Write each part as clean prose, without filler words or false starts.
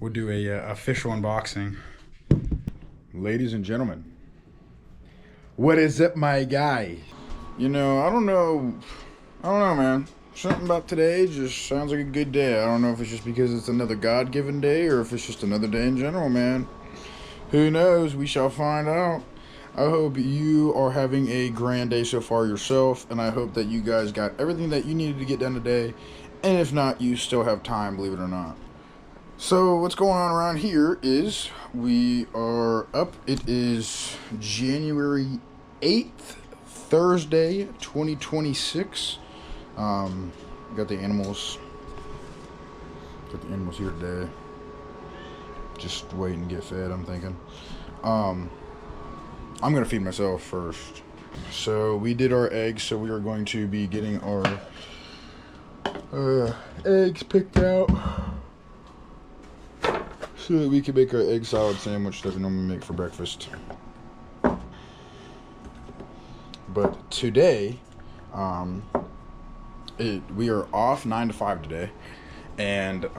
We'll do a official unboxing. Ladies and gentlemen, what is up, my guy? You know, I don't know, man. Something about today just sounds like a good day. I don't know if it's just because it's another God-given day or if it's just another day in general, man. Who knows? We shall find out. I hope you are having a grand day so far yourself, and I hope that you guys got everything that you needed to get done today. And if not, you still have time, believe it or not. So what's going on around here is we are up. It is January 8th, Thursday, 2026. Got the animals here today. Just waiting to get fed, I'm thinking. I'm gonna feed myself first. So we did our eggs, so we are going to be getting our eggs picked out so that we can make our egg salad sandwich that we normally make for breakfast. But today, we are off 9 to 5 today, and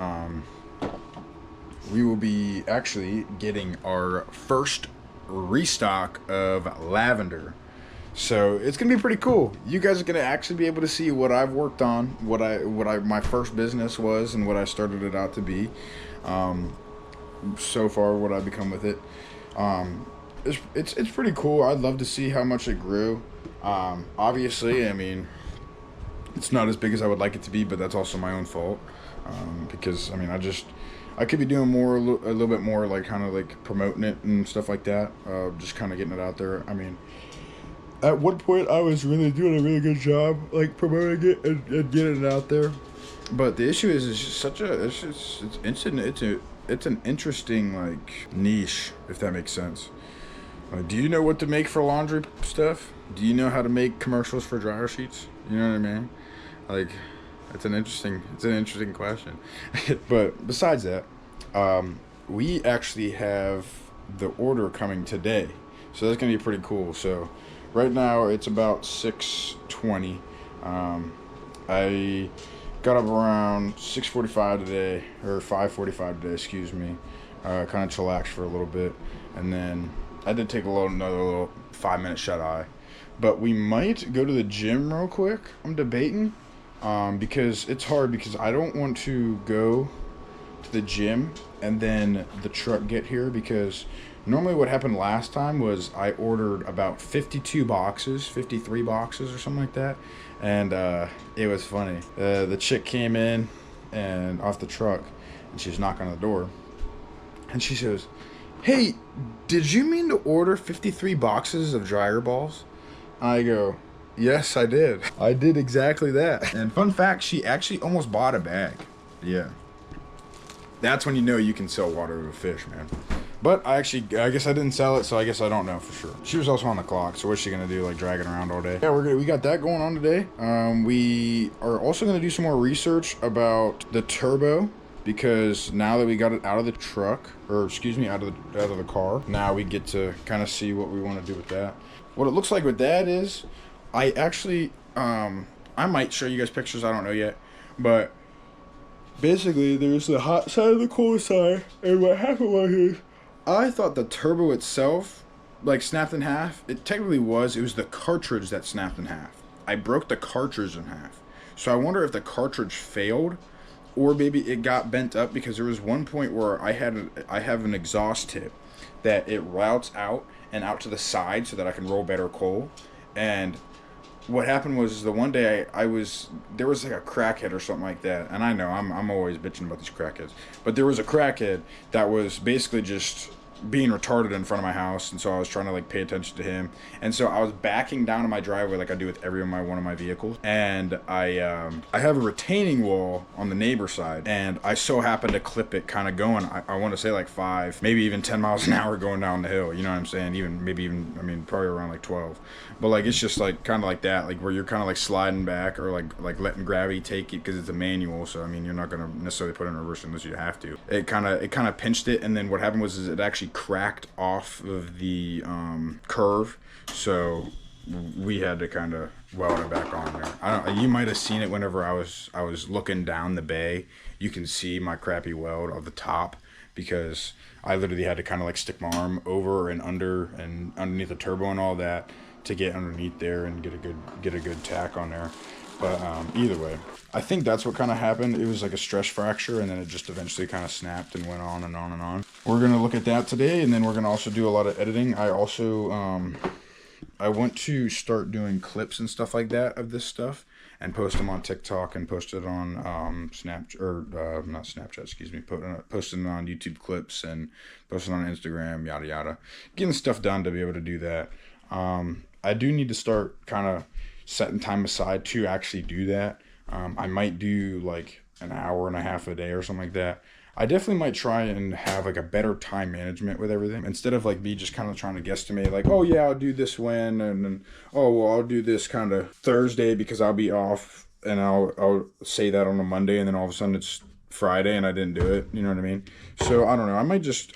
we will be actually getting our first restock of lavender. So it's gonna be pretty cool. You guys are gonna actually be able to see what I've worked on, what my first business was, and what I started it out to be. So far, what I've become with it. It's pretty cool. I'd love to see how much it grew. Obviously, I mean, it's not as big as I would like it to be, but that's also my own fault. Because I mean, I could be doing more, a little bit more, like kind of like promoting it and stuff like that. Just kind of getting it out there. I mean, at one point I was really doing a really good job, like promoting it and getting it out there. But the issue is, it's just such a, it's an interesting like niche, if that makes sense. Do you know what to make for laundry stuff? Do you know how to make commercials for dryer sheets? You know what I mean? Like, it's an interesting question. But besides that, we actually have the order coming today, so that's gonna be pretty cool. So right now it's about 6:20. I got up around 6:45 today, or 5:45 today, excuse me. Kind of chillaxed for a little bit, and then I did take another little 5-minute shut-eye. But we might go to the gym real quick. I'm debating, because it's hard, because I don't want to go to the gym and then the truck get here, because normally what happened last time was I ordered about 53 boxes or something like that. And it was funny. The chick came in and off the truck, and she was knocking on the door, and she says, "Hey, did you mean to order 53 boxes of dryer balls?" I go, "Yes, I did. I did exactly that." And fun fact, she actually almost bought a bag. Yeah. That's when you know you can sell water to a fish, man. But I guess I didn't sell it, so I guess I don't know for sure. She was also on the clock, so what's she gonna do, like dragging around all day? Yeah, we got that going on today. We are also gonna do some more research about the turbo, because now that we got it out of the truck, or excuse me, out of the car, now we get to kind of see what we want to do with that. What it looks like with that is, I actually, I might show you guys pictures, I don't know yet, but basically there's the hot side and the cold side, and what happened was, I thought the turbo itself, like, snapped in half. It technically it was the cartridge that snapped in half. I broke the cartridge in half. So I wonder if the cartridge failed, or maybe it got bent up, because there was one point where I have an exhaust tip that it routes out and out to the side so that I can roll better coal. And what happened was, the one day there was like a crackhead or something like that, and I know I'm always bitching about these crackheads, but there was a crackhead that was basically just being retarded in front of my house, and so I was trying to like pay attention to him, and so I was backing down to my driveway like I do with every one of my vehicles, and I have a retaining wall on the neighbor side, and I so happened to clip it kind of going, I want to say like 5, maybe even 10 miles an hour going down the hill, you know what I'm saying, I mean probably around like 12, but like it's just like kind of like that, like where you're kind of like sliding back, or like letting gravity take it, because it's a manual, so I mean you're not gonna necessarily put it in reverse unless you have to. It kind of pinched it, and then what happened was it actually cracked off of the curve, so we had to kind of weld it back on there. You might have seen it whenever I was looking down the bay. You can see my crappy weld of the top, because I literally had to kind of like stick my arm over and under and underneath the turbo and all that to get underneath there and get a good tack on there. But either way, I think that's what kind of happened. It was like a stress fracture, and then it just eventually kind of snapped and went on and on and on. We're going to look at that today, and then we're going to also do a lot of editing. I also, I want to start doing clips and stuff like that of this stuff and post them on TikTok and post it on not Snapchat, excuse me, post it on YouTube clips and post it on Instagram, yada yada. Getting stuff done to be able to do that. I do need to start kind of setting time aside to actually do that. I might do like an hour and a half a day or something like that. I definitely might try and have like a better time management with everything instead of like me just kind of trying to guesstimate like, oh yeah, I'll do this when, and then, oh well, I'll do this kind of Thursday because I'll be off, and I'll say that on a Monday, and then all of a sudden it's Friday and I didn't do it. You know what I mean? So I don't know. I might just.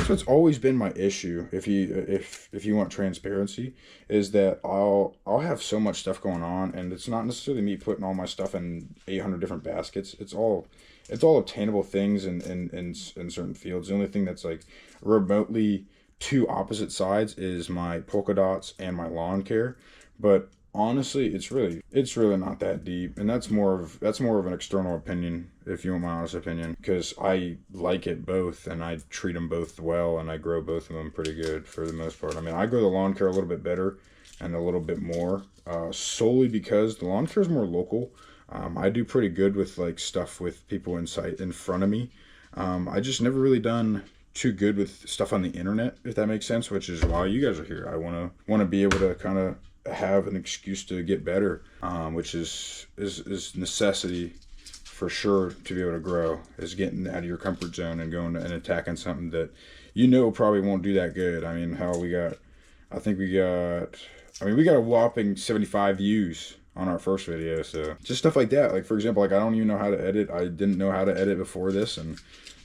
So it's always been my issue. If you want transparency, is that I'll have so much stuff going on, and it's not necessarily me putting all my stuff in 800 different baskets. It's all obtainable things in certain fields. The only thing that's like remotely two opposite sides is my polka dots and my lawn care. But honestly, it's really not that deep, and that's more of an external opinion, if you want my honest opinion, because I like it both, and I treat them both well, and I grow both of them pretty good for the most part. I mean, I grow the lawn care a little bit better and a little bit more, solely because the lawn care is more local. I do pretty good with like stuff with people in front of me. I just never really done too good with stuff on the internet, if that makes sense, which is why you guys are here. I want to be able to kind of have an excuse to get better, which is necessity for sure to be able to grow, is getting out of your comfort zone and going and attacking something that probably won't do that good. I mean, we got a whopping 75 views on our first video, so just stuff like that. Like, for example, like I don't even know how to edit. I didn't know how to edit before this, and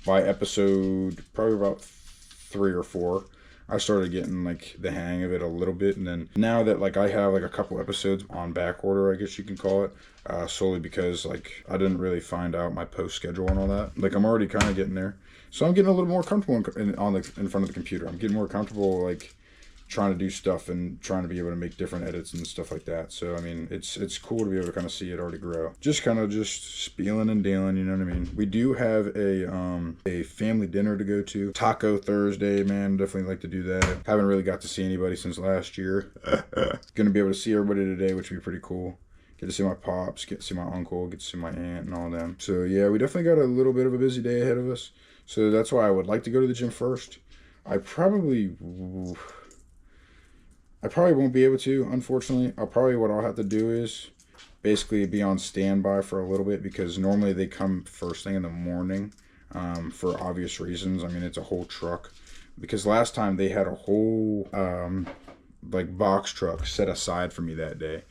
by episode probably about 3 or 4, I started getting like the hang of it a little bit. And then now that like I have like a couple episodes on back order, I guess you can call it, solely because like I didn't really find out my post schedule and all that. Like I'm already kind of getting there, so I'm getting a little more comfortable in front of the computer. I'm getting more comfortable like trying to do stuff and trying to be able to make different edits and stuff like that. So I mean, it's cool to be able to kind of see it already grow. Just kind of just spieling and dealing, you know what I mean? We do have a family dinner to go to. Taco Thursday, man, definitely like to do that. Haven't really got to see anybody since last year. Gonna be able to see everybody today, which would be pretty cool. Get to see my pops, get to see my uncle, get to see my aunt and all them. So yeah, we definitely got a little bit of a busy day ahead of us. So that's why I would like to go to the gym first. I probably won't be able to, unfortunately. What I'll have to do is basically be on standby for a little bit, because normally they come first thing in the morning, for obvious reasons. I mean, it's a whole truck, because last time they had a whole like box truck set aside for me that day,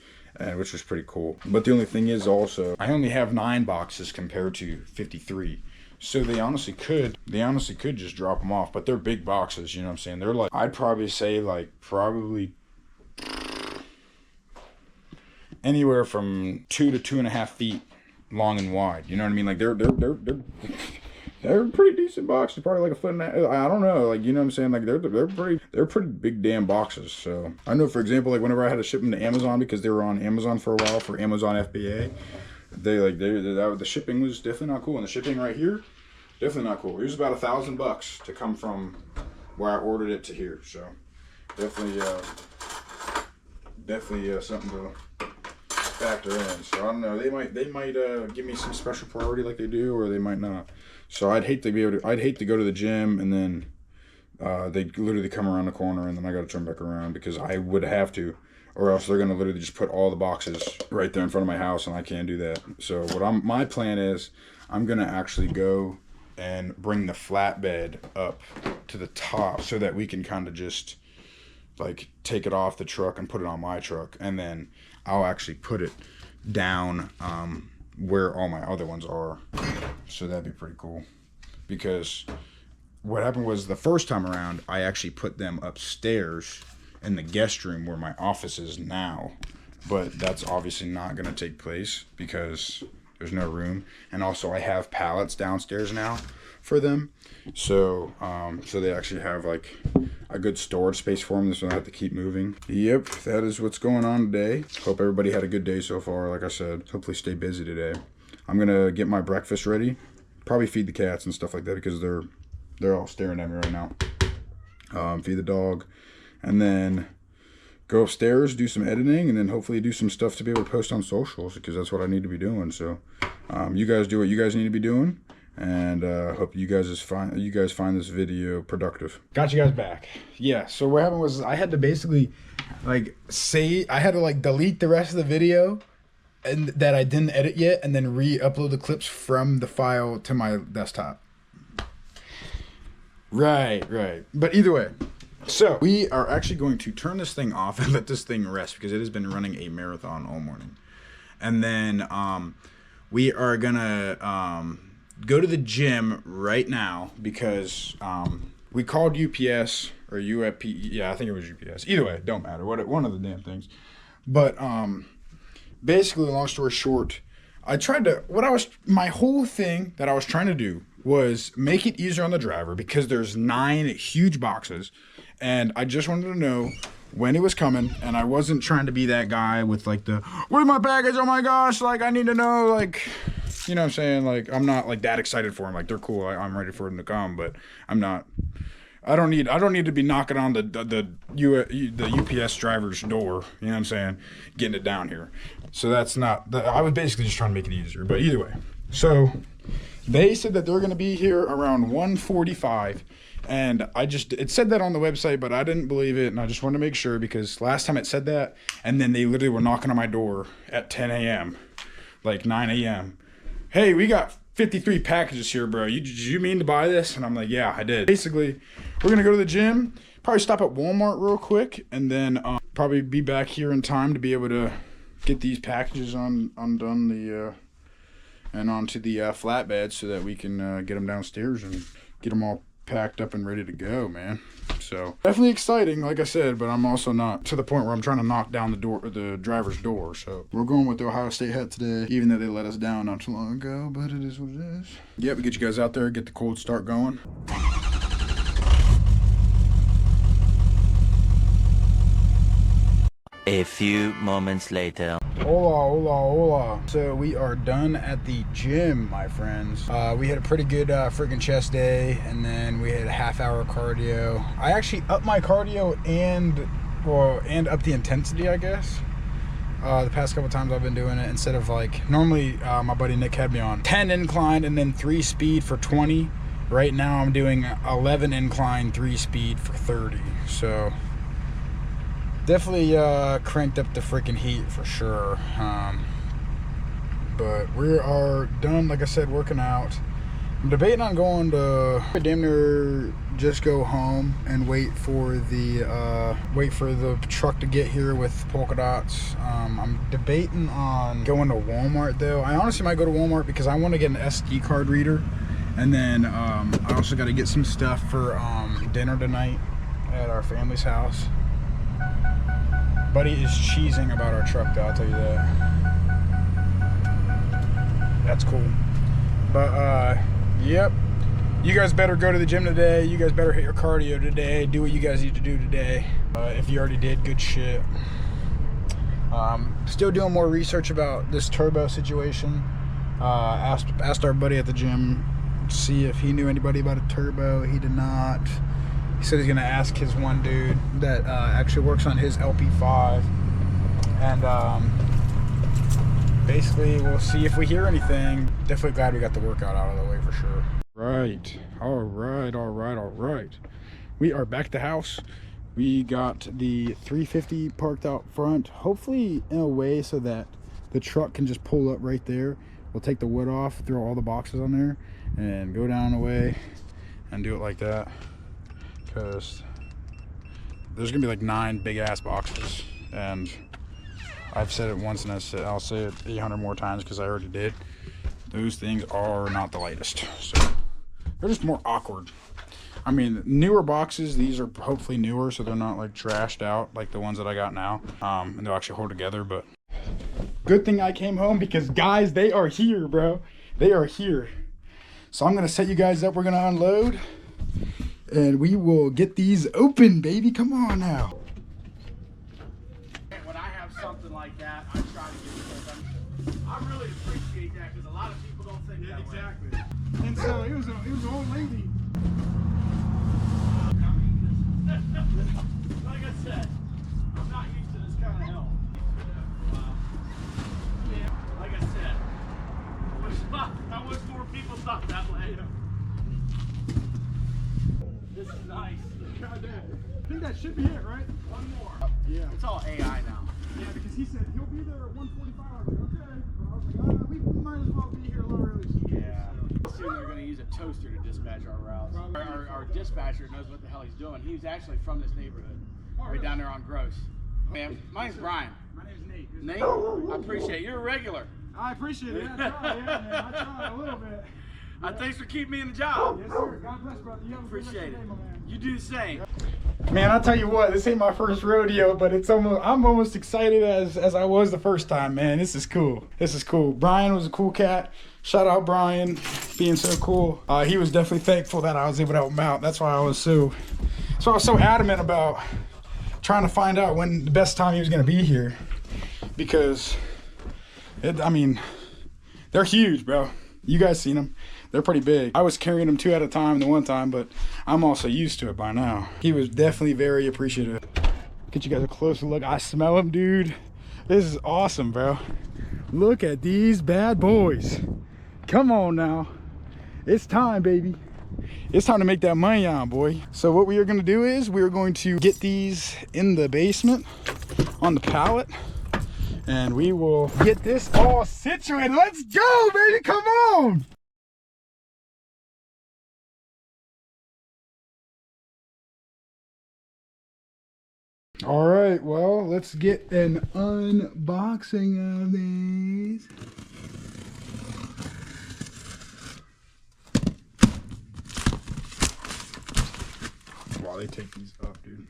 which was pretty cool. But the only thing is also, I only have 9 boxes compared to 53. So they honestly could just drop them off, but they're big boxes, you know what I'm saying? They're like, I'd probably say like anywhere from 2 to 2.5 feet long and wide. You know what I mean? Like they're pretty decent boxes, probably like a foot and a half. I don't know, like, you know what I'm saying? Like they're pretty big damn boxes. So I know, for example, like whenever I had to ship them to Amazon, because they were on Amazon for a while for Amazon FBA, the shipping was definitely not cool, and the shipping right here, definitely not cool. It was about $1,000 to come from where I ordered it to here. So definitely something to factor in. So I don't know. They might give me some special priority like they do, or they might not. So I'd hate to go to the gym and then they literally come around the corner and then I got to turn back around, because I would have to, or else they're gonna literally just put all the boxes right there in front of my house, and I can't do that. So my plan is, I'm gonna actually go and bring the flatbed up to the top so that we can kind of just like take it off the truck and put it on my truck, and then I'll actually put it down where all my other ones are. So that'd be pretty cool, because what happened was, the first time around I actually put them upstairs in the guest room where my office is now, but that's obviously not going to take place because there's no room. And also I have pallets downstairs now for them. So so they actually have like a good storage space for them, so they don't have to keep moving. Yep, that is what's going on today. Hope everybody had a good day so far. Like I said, hopefully stay busy today. I'm gonna get my breakfast ready, probably feed the cats and stuff like that because they're all staring at me right now. Feed the dog, and then go upstairs, do some editing, and then hopefully do some stuff to be able to post on socials because that's what I need to be doing. So you guys do what you guys need to be doing, and hope you guys find this video productive. Got you guys back. Yeah, so what happened was I had to basically like delete the rest of the video and that I didn't edit yet, and then re-upload the clips from the file to my desktop. Right. But either way, so we are actually going to turn this thing off and let this thing rest because it has been running a marathon all morning. And then we are gonna go to the gym right now because we called UPS or UFP. Yeah, I think it was UPS. Either way, don't matter. One of the damn things. But basically, long story short, my whole thing that I was trying to do was make it easier on the driver because there's 9 huge boxes, and I just wanted to know when it was coming, and I wasn't trying to be that guy with like where's my package? Oh my gosh, like I need to know, like, you know what I'm saying? Like I'm not like that excited for them. Like they're cool. I'm ready for them to come, but I'm not. I don't need to be knocking on the UPS driver's door, you know what I'm saying, getting it down here. So that's not, I was basically just trying to make it easier. But either way, so they said that they're going to be here around 1:45, and it said that on the website, but I didn't believe it, and I just wanted to make sure because last time it said that, and then they literally were knocking on my door at 10 a.m., like 9 a.m. Hey, we got 53 packages here, bro. Did you mean to buy this? And I'm like, yeah, I did. Basically, we're gonna go to the gym, probably stop at Walmart real quick, and then probably be back here in time to be able to get these packages undone and onto the flatbed so that we can get them downstairs and get them all packed up and ready to go, man. So definitely exciting, like I said, but I'm also not to the point where I'm trying to knock down the driver's door. So we're going with the Ohio State hat today, even though they let us down not too long ago, but it is what it is. Yep, we get you guys out there, get the cold start going. A few moments later. Hola. So we are done at the gym, my friends. We had a pretty good freaking chest day, and then we had a half-hour cardio. I actually upped my cardio and up the intensity, I guess. The past couple times I've been doing it, instead of like, normally my buddy Nick had me on 10 incline and then 3 speed for 20. Right now I'm doing 11 incline, 3 speed for 30. So definitely cranked up the freaking heat for sure. But we are done, like I said, working out. I'm debating on going to damn near just go home and wait for the truck to get here with Pulka Dots. I'm debating on going to Walmart though. I honestly might go to Walmart because I want to get an SD card reader, and then I also got to get some stuff for dinner tonight at our family's house. Buddy is cheesing about our truck though, I'll tell you that. That's cool. But yep, you guys better go to the gym today. You guys better hit your cardio today. Do what you guys need to do today. If you already did, good shit. Still doing more research about this turbo situation. Asked our buddy at the gym to see if he knew anybody about a turbo. He did not. He said he's gonna ask his one dude that actually works on his LP5, and basically we'll see if we hear anything. Definitely glad we got the workout out of the way for sure. Right, all right. We are back at the house. We got the 350 parked out front, hopefully in a way so that the truck can just pull up right there. We'll take the wood off, throw all the boxes on there, and go down the way and do it like that. Because there's gonna be like 9 big ass boxes, and I've said it once and I'll say it 800 more times because I already did. Those things are not the lightest, so they're just more awkward. I mean, newer boxes, these are hopefully newer, so they're not like trashed out like the ones that I got now, and they'll actually hold together. But good thing I came home because guys, they are here, bro. They are here. So I'm gonna set you guys up. We're gonna unload, and we will get these open, baby. Come on now. When I have something like that, I try to get it. I really appreciate that because a lot of people don't think that Exactly. way. And so it was an old lady. Like I said, I'm not used to this kind of help. Yeah, like I said, I wish more people thought that way. This is nice. I think that should be it, right? One more. Yeah. It's all AI now. Yeah, because he said he'll be there at 1:45. I was like, okay. Well, I was like, we might as well be here a little early. Yeah. Soon they're going to use a toaster to dispatch our routes. Our dispatcher knows what the hell he's doing. He's actually from this neighborhood, right down there on Gross. Man, my name's Brian. My name's Nate. Nate, I appreciate it. You're a regular. I appreciate it. I try, man. I try a little bit. Thanks for keeping me in the job. Yes, sir. God bless, brother. You have a good rest of Appreciate your it. day, my man. You do the same. Man, I'll tell you what, this ain't my first rodeo, but I'm almost excited as I was the first time, man. This is cool. This is cool. Brian was a cool cat. Shout out Brian, being so cool. He was definitely thankful that I was able to help him out. That's why I was so adamant about trying to find out when the best time he was gonna be here. Because they're huge, bro. You guys seen them. They're pretty big. I was carrying them 2 at a time the one time, but I'm also used to it by now. He was definitely very appreciative. Get you guys a closer look. I smell them, dude. This is awesome, bro. Look at these bad boys. Come on now. It's time, baby. It's time to make that money on, boy. So what we are gonna do is we're going to get these in the basement on the pallet, and we will get this all situated. Let's go, baby, come on. All right, well, let's get an unboxing of these. Wow, they take these up, dude.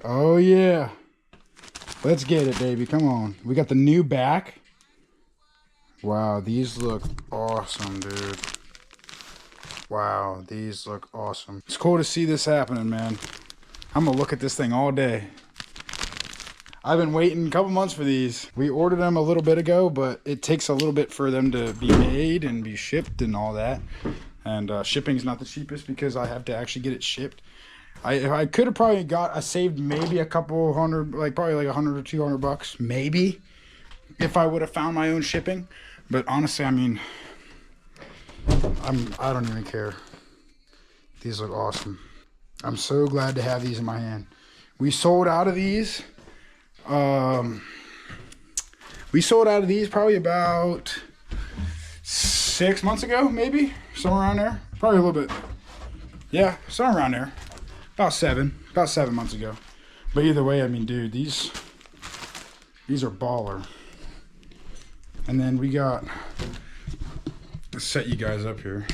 Oh yeah. Let's get it, baby. Come on. We got the new back. Wow, these look awesome, dude. Wow, these look awesome. It's cool to see this happening, man. I'm gonna look at this thing all day. I've been waiting a couple months for these. We ordered them a little bit ago, but it takes a little bit for them to be made and be shipped and all that. And shipping's not the cheapest because I have to actually get it shipped. I could have probably I saved maybe a couple hundred, probably like 100 or 200 bucks, maybe, if I would have found my own shipping. But honestly, I don't even care. These look awesome. I'm so glad to have these in my hand. We sold out of these. We sold out of these probably about 6 months ago, maybe, somewhere around there. Probably a little bit. Yeah, somewhere around there. About 7 months ago. But either way, dude, these are baller. And then we got, let's set you guys up here.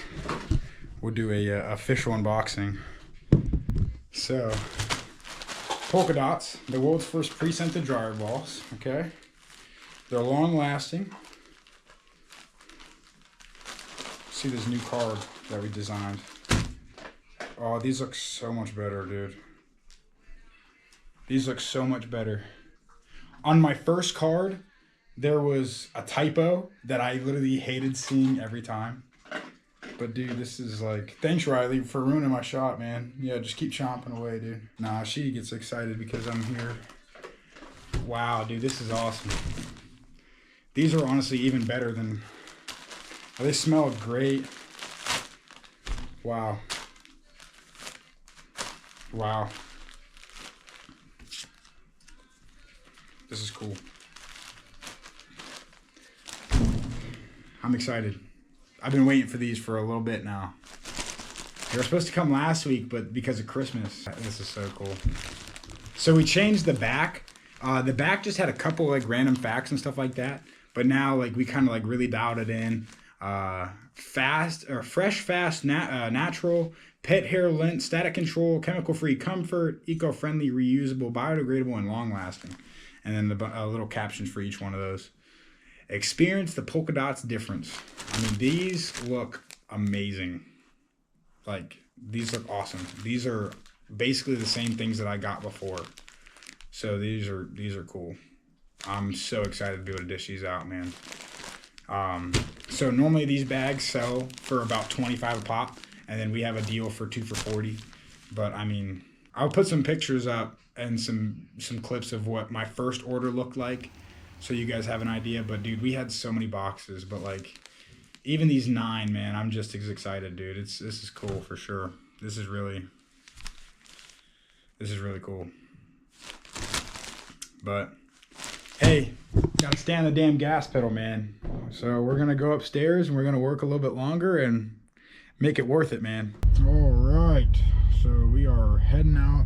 We'll do a official unboxing. So, Pulka Dots, the world's first pre-scented dryer balls, okay? They're long lasting. See this new card that we designed. Oh, these look so much better, dude. These look so much better. On my first card, there was a typo that I literally hated seeing every time. But dude, this is like, thanks Riley for ruining my shot, man. Yeah, just keep chomping away, dude. Nah, she gets excited because I'm here. Wow, dude, this is awesome. These are honestly even better than, they smell great. Wow. Wow. This is cool. I'm excited. I've been waiting for these for a little bit now. They were supposed to come last week, but because of Christmas. This is so cool. So we changed the back. The back just had a couple like random facts and stuff like that. But now like we kind of like really dialed it in. Fresh, fast, natural, pet hair lint, static control, chemical-free comfort, eco-friendly, reusable, biodegradable, and long-lasting. And then the little captions for each one of those. Experience the polka dots difference. I mean, these look amazing. Like, these look awesome. These are basically the same things that I got before. So these are cool. I'm so excited to be able to dish these out, man. So normally these bags sell for about $25 a pop, and then we have a deal for 2 for $40. But I mean, I'll put some pictures up and some clips of what my first order looked like, so you guys have an idea. But dude, we had so many boxes, but like even these 9, man, I'm just as excited, dude. This is cool for sure. This is really cool. But hey, gotta stay on the damn gas pedal, man. So we're gonna go upstairs and we're gonna work a little bit longer and make it worth it, man. All right, so we are heading out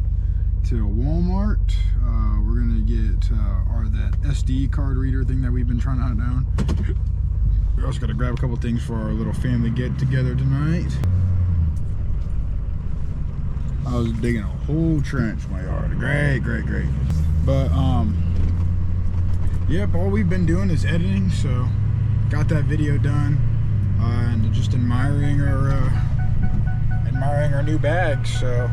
to Walmart. We're gonna get that SD card reader thing that we've been trying to hunt down. We also gotta grab a couple things for our little family get together tonight. I was digging a whole trench in my yard. Great. But yep, all we've been doing is editing, so got that video done, and just admiring our new bags. So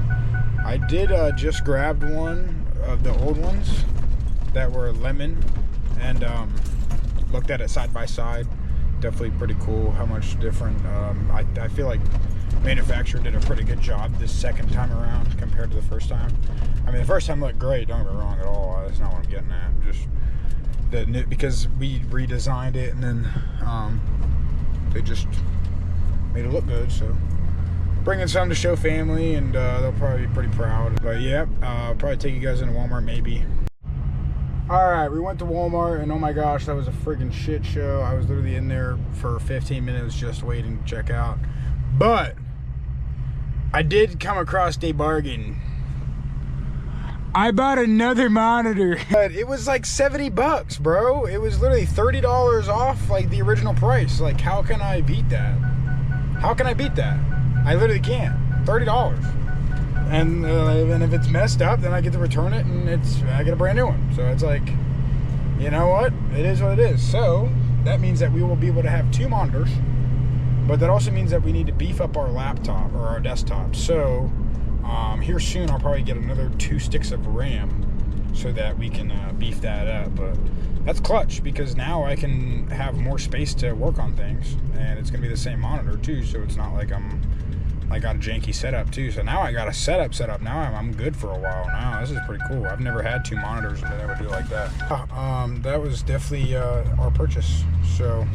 I did just grabbed one of the old ones that were lemon, and looked at it side by side. Definitely pretty cool how much different. I feel like manufacturer did a pretty good job this second time around compared to the first time. I mean, the first time looked great, don't get me wrong at all. That's not what I'm getting at. Just because we redesigned it, and then they just made it look good. So bringing some to show family, and they'll probably be pretty proud. But yeah, I'll probably take you guys into Walmart maybe. All right, we went to Walmart, and oh my gosh, that was a freaking shit show. I was literally in there for 15 minutes just waiting to check out. But I did come across a bargain. I bought another monitor. But it was like $70, bro. It was literally $30 off like the original price. Like, how can I beat that? How can I beat that? I literally can't. $30. And if it's messed up, then I get to return it, and I get a brand new one. So it's like, you know what? It is what it is. So that means that we will be able to have 2 monitors, but that also means that we need to beef up our laptop or our desktop. So here soon, I'll probably get another 2 sticks of RAM so that we can beef that up. But that's clutch, because now I can have more space to work on things, and it's gonna be the same monitor too. So it's not like I got a janky setup too. So now I got a setup set up. Now I'm good for a while now. This is pretty cool. I've never had 2 monitors and been able to do it like that. That was definitely our purchase. So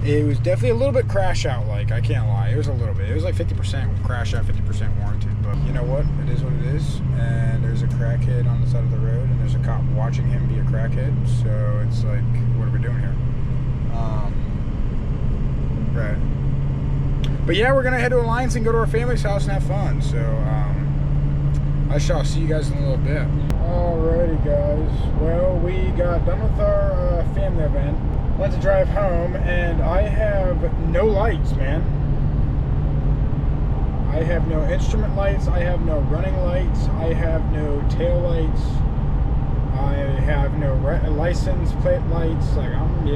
it was definitely a little bit crash out, like, I can't lie. It was a little bit. It was like 50% crash out, 50% warranted. But you know what? It is what it is. And there's a crackhead on the side of the road, and there's a cop watching him be a crackhead. So it's like, what are we doing here? Right. But yeah, we're gonna head to Alliance and go to our family's house and have fun. So I shall see you guys in a little bit. Alrighty, guys. Well, we got done with our family event. Went to drive home, and I have no lights, man. I have no instrument lights. I have no running lights. I have no tail lights. I have no license plate lights. Like, I'm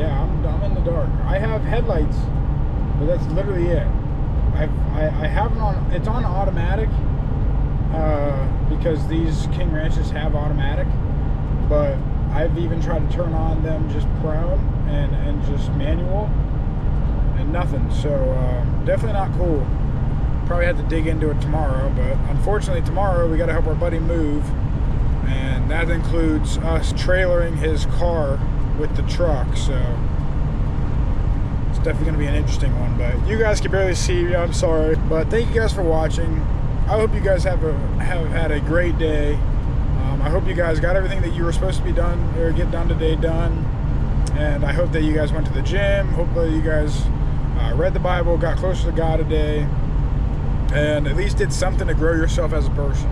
in the dark. I have headlights, but that's literally it. I have it on. It's on automatic because these King Ranches have automatic, but I've even tried to turn on them just prone and just manual, and nothing. So definitely not cool. Probably have to dig into it tomorrow, but unfortunately tomorrow we got to help our buddy move, and that includes us trailering his car with the truck. So it's definitely going to be an interesting one, but you guys can barely see me. I'm sorry, but thank you guys for watching. I hope you guys have had a great day. I hope you guys got everything that you were supposed to be done or get done today done, and I hope that you guys went to the gym. Hopefully you guys read the Bible, got closer to God today, and at least did something to grow yourself as a person.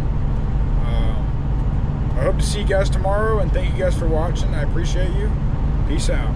I hope to see you guys tomorrow, and thank you guys for watching. I appreciate you. Peace out.